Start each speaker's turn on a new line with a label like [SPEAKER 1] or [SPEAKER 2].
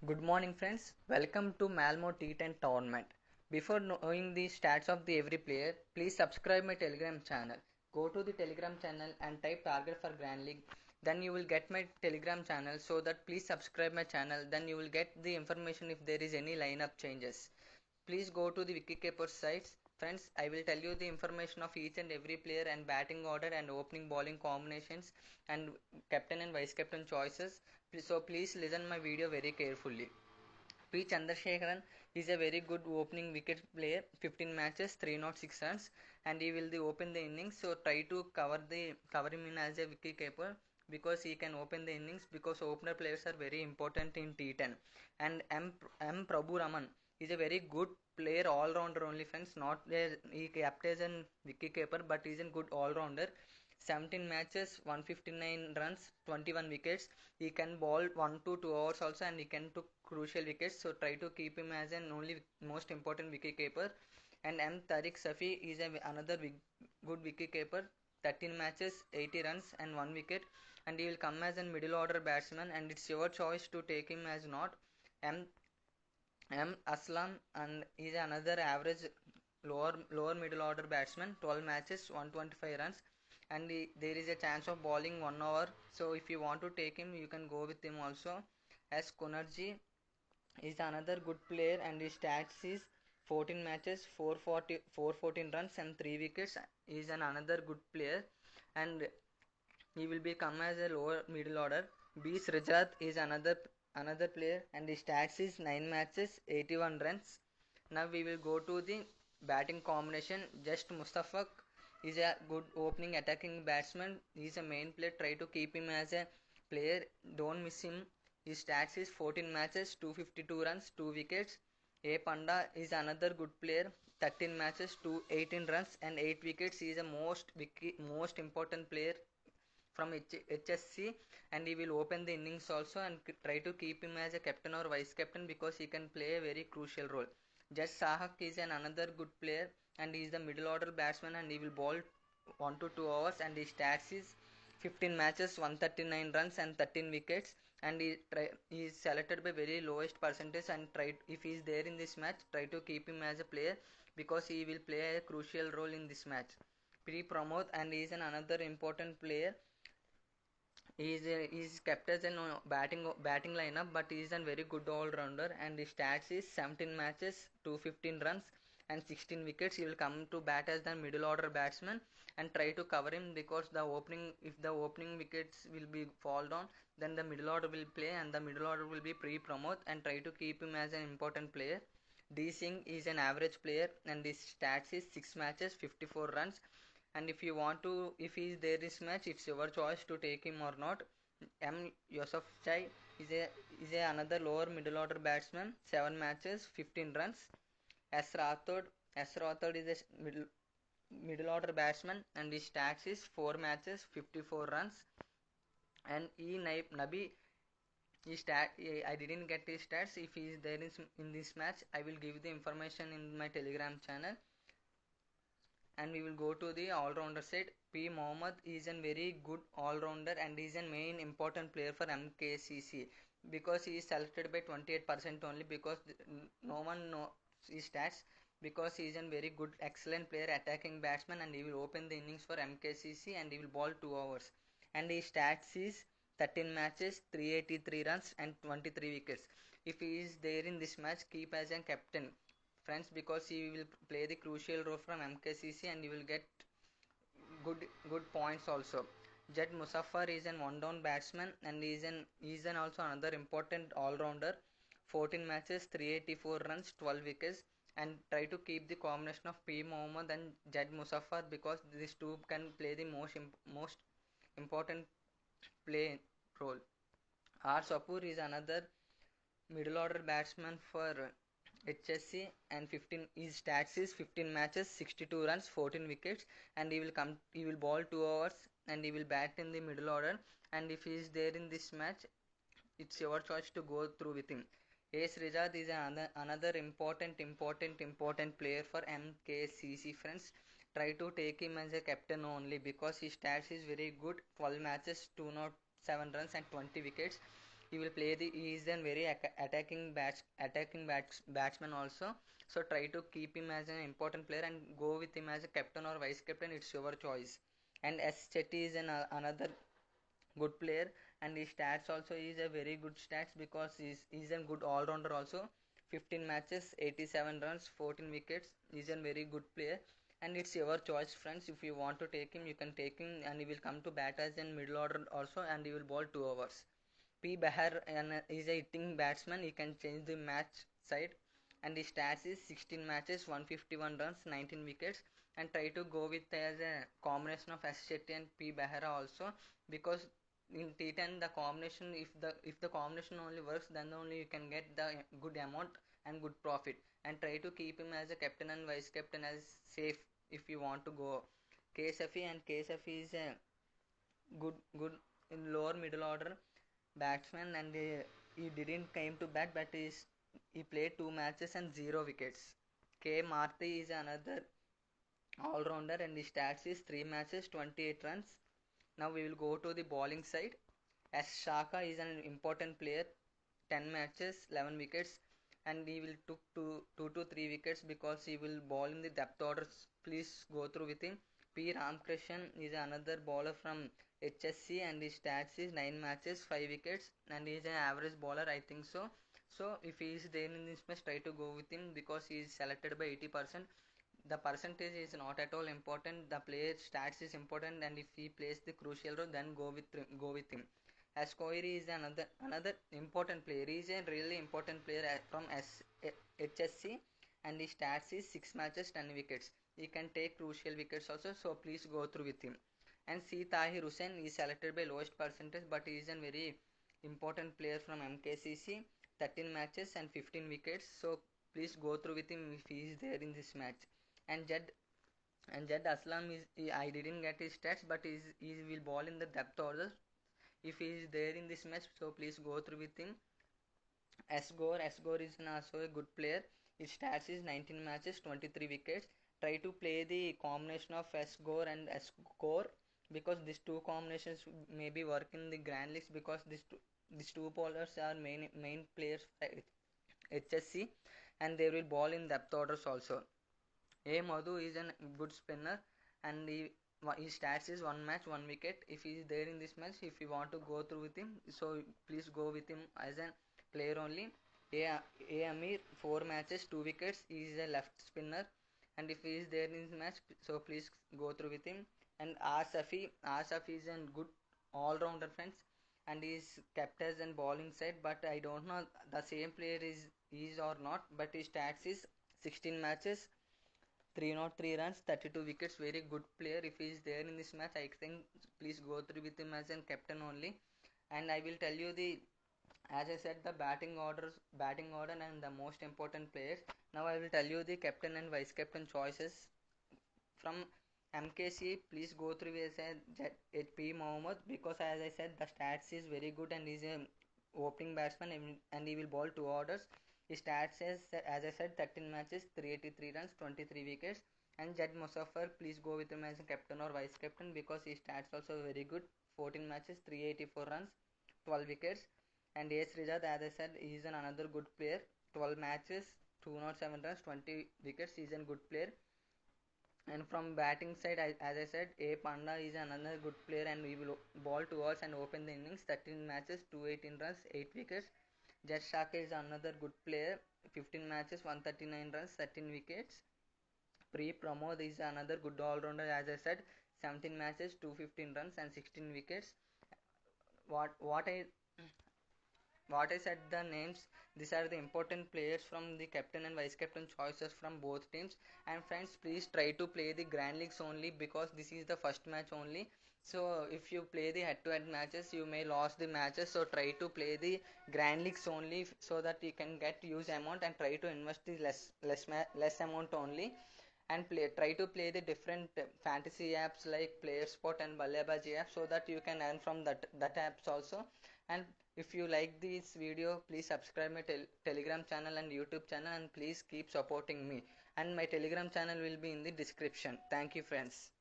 [SPEAKER 1] Good morning friends, welcome to Malmo T10 tournament. Before knowing the stats of the every player, please subscribe my Telegram channel. Go to the Telegram channel and type target for Grand League. Then you will get my Telegram channel, so that please subscribe my channel. Then you will get the information if there is any lineup changes. Please go to the Wicketkeeper sites. Friends, I will tell you the information of each and every player and batting order and opening bowling combinations and captain and vice captain choices. So please listen my video very carefully. P. Chandrasekharan is a very good opening wicket player. 15 matches, 306 runs, and he will open the innings. So try to cover him in as a wicket keeper because he can open the innings. Because opener players are very important in T10. And M. Prabhu Raman is a very good player, all rounder only friends. Not a, he captains and wicket keeper, but he is a good all rounder. 17 matches, 159 runs, 21 wickets. He can bowl 1 to 2 hours also, and he can took crucial wickets. So try to keep him as an only most important wicket keeper. And M. Tariq Safi is another good wicket keeper. 13 matches, 80 runs and 1 wicket, and he will come as a middle order batsman, and it's your choice to take him as not. M. Aslam and is another average lower middle order batsman. 12 matches, 125 runs, and there is a chance of bowling 1 hour. So if you want to take him, you can go with him also. As Kunerji is another good player, and his stats is 14 matches, 414 runs and 3 wickets. He is another good player, and he will become as a lower middle order. B. Srijat is another player, and his stats is 9 matches, 81 runs. Now we will go to the batting combination. Just Mustafaq is a good opening attacking batsman. He is a main player. Try to keep him as a player. Don't miss him. His stats is 14 matches, 252 runs, 2 wickets. A. Panda is another good player. 13 matches, 218 runs and 8 wickets. He is a most important player from HSC, and he will open the innings also, and try to keep him as a captain or vice captain because he can play a very crucial role. Just Sahak is another good player, and he is the middle order batsman, and he will bowl 1 to 2 hours, and his stats is 15 matches, 139 runs and 13 wickets, and he is selected by very lowest percentage, and if he is there in this match, try to keep him as a player because he will play a crucial role in this match. P. Pramod, and he is another important player. He is kept as a batting lineup, but he is a very good all rounder, and his stats is 17 matches, 215 runs and 16 wickets. He will come to bat as the middle order batsman, and try to cover him because if the opening wickets will be fall down, then the middle order will play, and the middle order will be pre-promote, and try to keep him as an important player. D. Singh is an average player, and his stats is 6 matches, 54 runs, and if you want to, if he is there this match, it's your choice to take him or not. M. Yusuf Chai is a another lower middle order batsman. 7 matches, 15 runs. S. Rathod is a middle order batsman, and his stats is 4 matches, 54 runs. And E. Nabi, I didn't get his stats. If he is there in this match, I will give the information in my Telegram channel. And we will go to the all-rounder side. P. Mohammad is a very good all-rounder, and is a main important player for MKCC because he is selected by 28% only, because no one knows his stats, because he is a very good excellent player attacking batsman, and he will open the innings for MKCC, and he will bowl 2 hours, and his stats is 13 matches, 383 runs and 23 wickets. If he is there in this match, keep as a captain friends, because he will play the crucial role from MKCC, and he will get good points also. Jed Musaffar is an one down batsman, and he is an also another important all rounder. 14 matches, 384 runs, 12 wickets, and try to keep the combination of P. Mohammad and Jed Musaffar because these two can play the most important play role. R. Sapur is another middle order batsman for HSC, and 15 his stats is 15 matches, 62 runs, 14 wickets, and he will bowl 2 hours, and he will bat in the middle order, and if he is there in this match, it's your choice to go through with him. Ace Rizad is another important player for MKCC friends. Try to take him as a captain only because his stats is very good. 12 matches, 207 runs and 20 wickets. he will play the he is a very batsman also. So try to keep him as an important player and go with him as a captain or vice captain. It's your choice. And S Chetty is another good player, and his stats also is a very good stats because he's a good all rounder also. 15 matches, 87 runs, 14 wickets. He's a very good player, and it's your choice, friends. If you want to take him, you can take him, and he will come to bat as in middle order also, and he will bowl 2 overs. P. Bahar is a hitting batsman. He can change the match side, and his stats is 16 matches, 151 runs, 19 wickets. And try to go with as a combination of S. Shetty and P. Behera also, because in T10 the combination, if the combination only works, then only you can get the good amount and good profit. And try to keep him as a captain and vice captain as safe if you want to go. K. Safi, and K. Safi is a good in lower middle order batsman, and he didn't came to bat, but he played 2 matches and 0 wickets. K. Marty is another all-rounder, and his stats is 3 matches, 28 runs. Now we will go to the bowling side. S. Shaka is an important player, 10 matches, 11 wickets, and he will took 2 to 3 wickets because he will bowl in the depth orders. Please go through with him. P. Ramkrishnan is another bowler from HSC, and his stats is 9 matches, 5 wickets, and he is an average bowler, I think so. So if he is there in this match, try to go with him because he is selected by 80%. The percentage is not at all important. The player stats is important, and if he plays the crucial role, then go with him. As Kohiri is another important player. He is a really important player from HSC, and his stats is 6 matches, 10 wickets. He can take crucial wickets also, so please go through with him. And C. Tahir Hussain is selected by lowest percentage, but he is a very important player from MKCC. 13 matches and 15 wickets. So please go through with him if he is there in this match. And Jed Aslam I didn't get his stats, but he will bowl in the depth order if he is there in this match. So please go through with him. S Gore is also a good player. His stats is 19 matches, 23 wickets. Try to play the combination of S Gore and S Gore because these two combinations maybe work in the Grand Leagues, because these two bowlers are main players for HSC, and they will bowl in depth orders also. A. Madhu is a good spinner, and his stats is 1 match, 1 wicket. If he is there in this match, if you want to go through with him, so please go with him as a player only. A. Amir, 4 matches, 2 wickets. He is a left spinner, and if he is there in this match, so please go through with him. And Asafi is a good all-rounder, friends, and he is kept as an bowling side, but I don't know the same player is or not. But his stats is 16 matches, 303 runs, 32 wickets. Very good player. If he is there in this match, I think please go through with him as a captain only. And I will tell you as I said, the batting order and the most important players. Now I will tell you the captain and vice captain choices from MKC. Please go through with HP Mohammad, because as I said, the stats is very good, and he's a opening batsman, and he will bowl 2 orders. His stats is, as I said, 13 matches, 383 runs, 23 wickets. And Jed Musaffar, please go with him as a captain or vice captain because his stats also very good. 14 matches, 384 runs, 12 wickets. And A.S. Rijat, as I said, he is another good player. 12 matches, 207 runs, 20 wickets. He is a good player. And from batting side, as I said, A. Panda is another good player, and he will bowl 2 hours and open the innings. 13 matches, 218 runs, 8 wickets. Jet Shaka is another good player. 15 matches, 139 runs, 13 wickets. Pre Pramod is another good all-rounder, as I said, 17 matches, 215 runs and 16 wickets. What what I what I said the names, these are the important players from the captain and vice captain choices from both teams. And friends, please try to play the Grand Leagues only because this is the first match only. So if you play the head-to-head matches, you may lose the matches. So try to play the Grand Leagues only so that you can get huge amount, and try to invest the less amount only, and try to play the different fantasy apps like PlayerSpot and Ballebaji app, so that you can earn from that apps also. And if you like this video, please subscribe my Telegram channel and YouTube channel, and please keep supporting me. And my Telegram channel will be in the description. Thank you, friends.